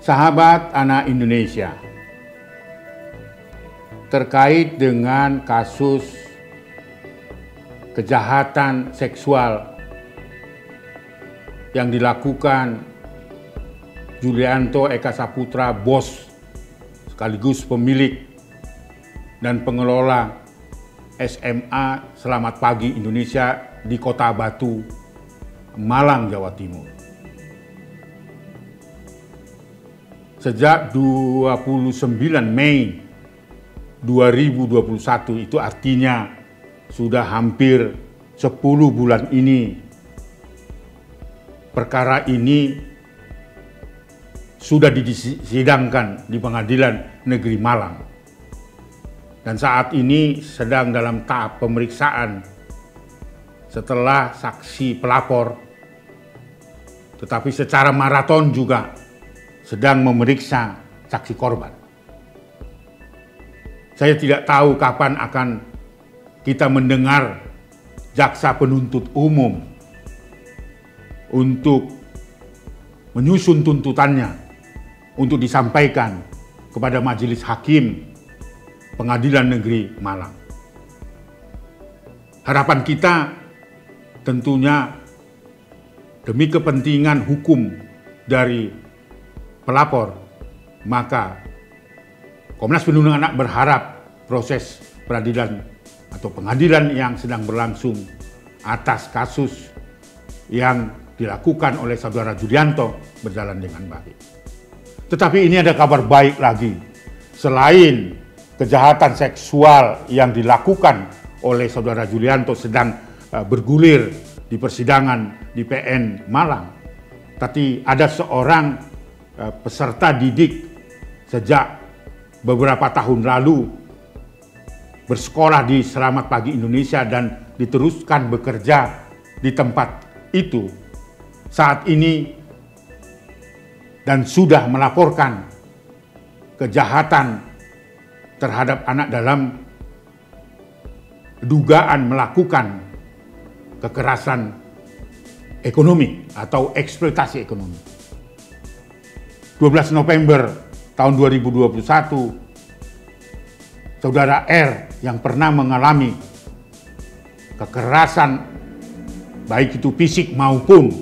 Sahabat anak Indonesia, terkait dengan kasus kejahatan seksual yang dilakukan Julianto Eka Saputra, bos sekaligus pemilik dan pengelola SMA Selamat Pagi Indonesia di Kota Batu, Malang, Jawa Timur. Sejak 29 Mei 2021, itu artinya sudah hampir 10 bulan ini, perkara ini sudah disidangkan di Pengadilan Negeri Malang. Dan saat ini sedang dalam tahap pemeriksaan setelah saksi pelapor, tetapi secara maraton juga sedang memeriksa saksi korban. Saya tidak tahu kapan akan kita mendengar jaksa penuntut umum untuk menyusun tuntutannya untuk disampaikan kepada Majelis Hakim Pengadilan Negeri Malang. Harapan kita tentunya demi kepentingan hukum dari pelapor, maka Komnas Perlindungan Anak berharap proses peradilan atau pengadilan yang sedang berlangsung atas kasus yang dilakukan oleh saudara Julianto berjalan dengan baik. Tetapi ini ada kabar baik lagi. Selain kejahatan seksual yang dilakukan oleh saudara Julianto sedang bergulir di persidangan di PN Malang, tapi ada seorang peserta didik sejak beberapa tahun lalu bersekolah di Selamat Pagi Indonesia dan diteruskan bekerja di tempat itu saat ini dan sudah melaporkan kejahatan terhadap anak dalam dugaan melakukan kekerasan ekonomi atau eksploitasi ekonomi. 12 November tahun 2021, saudara R yang pernah mengalami kekerasan baik itu fisik maupun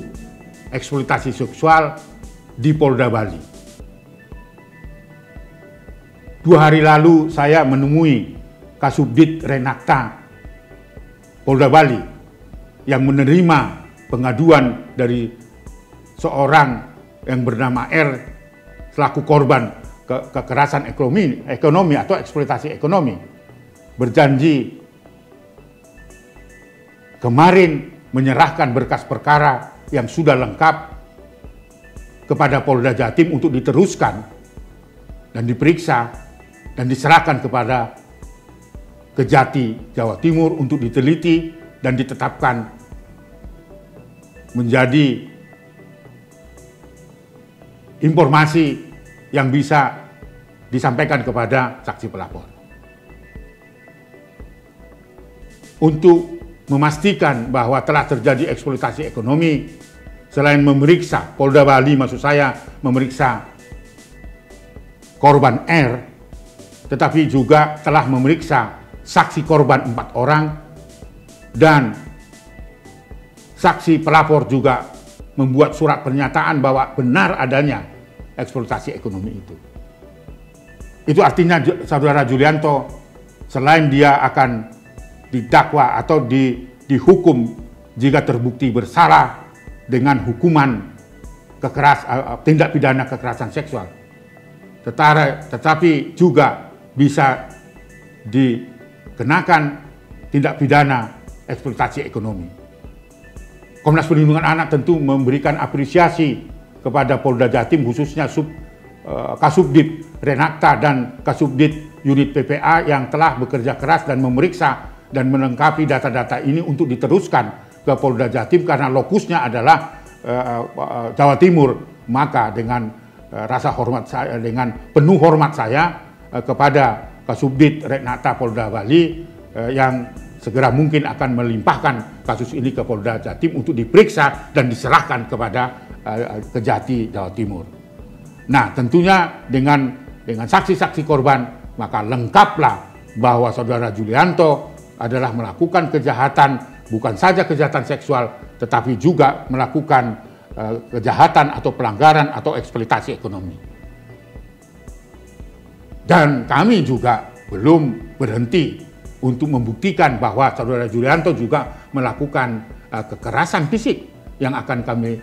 eksploitasi seksual di Polda Bali. 2 hari lalu saya menemui Kasubdit Renakta Polda Bali yang menerima pengaduan dari seorang yang bernama R selaku korban kekerasan ekonomi atau eksploitasi ekonomi, berjanji kemarin menyerahkan berkas perkara yang sudah lengkap kepada Polda Jatim untuk diteruskan dan diperiksa dan diserahkan kepada Kejati Jawa Timur untuk diteliti dan ditetapkan menjadi informasi yang bisa disampaikan kepada saksi pelapor. Untuk memastikan bahwa telah terjadi eksploitasi ekonomi, selain memeriksa, Polda Bali maksud saya memeriksa korban R, tetapi juga telah memeriksa saksi korban 4 orang dan saksi pelapor juga membuat surat pernyataan bahwa benar adanya eksploitasi ekonomi itu. Itu artinya saudara Julianto selain dia akan didakwa atau dihukum jika terbukti bersalah dengan hukuman tindak pidana kekerasan seksual, tetapi juga bisa dikenakan tindak pidana eksploitasi ekonomi. Komnas Perlindungan Anak tentu memberikan apresiasi kepada Polda Jatim, khususnya Kasubdit Renakta dan Kasubdit Unit PPA yang telah bekerja keras dan memeriksa dan melengkapi data-data ini untuk diteruskan ke Polda Jatim karena lokusnya adalah Jawa Timur. Maka dengan rasa hormat saya, dengan penuh hormat saya kepada Kasubdit Renakta Polda Bali yang segera mungkin akan melimpahkan kasus ini ke Polda Jatim untuk diperiksa dan diserahkan kepada Kejati Jawa Timur. Nah, tentunya dengan saksi-saksi korban, maka lengkaplah bahwa saudara Julianto adalah melakukan kejahatan, bukan saja kejahatan seksual, tetapi juga melakukan kejahatan atau pelanggaran atau eksploitasi ekonomi. Dan kami juga belum berhenti untuk membuktikan bahwa saudara Julianto juga melakukan kekerasan fisik yang akan kami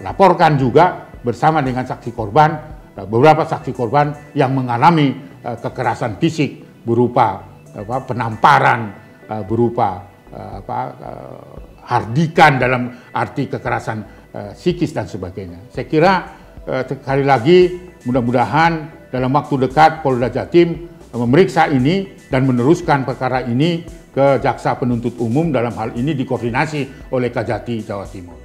laporkan juga bersama dengan saksi korban, beberapa saksi korban yang mengalami kekerasan fisik berupa penamparan, berupa hardikan dalam arti kekerasan psikis dan sebagainya. Saya kira sekali lagi mudah-mudahan dalam waktu dekat Polda Jatim memeriksa ini dan meneruskan perkara ini ke Jaksa Penuntut Umum, dalam hal ini dikoordinasi oleh Kajati Jawa Timur.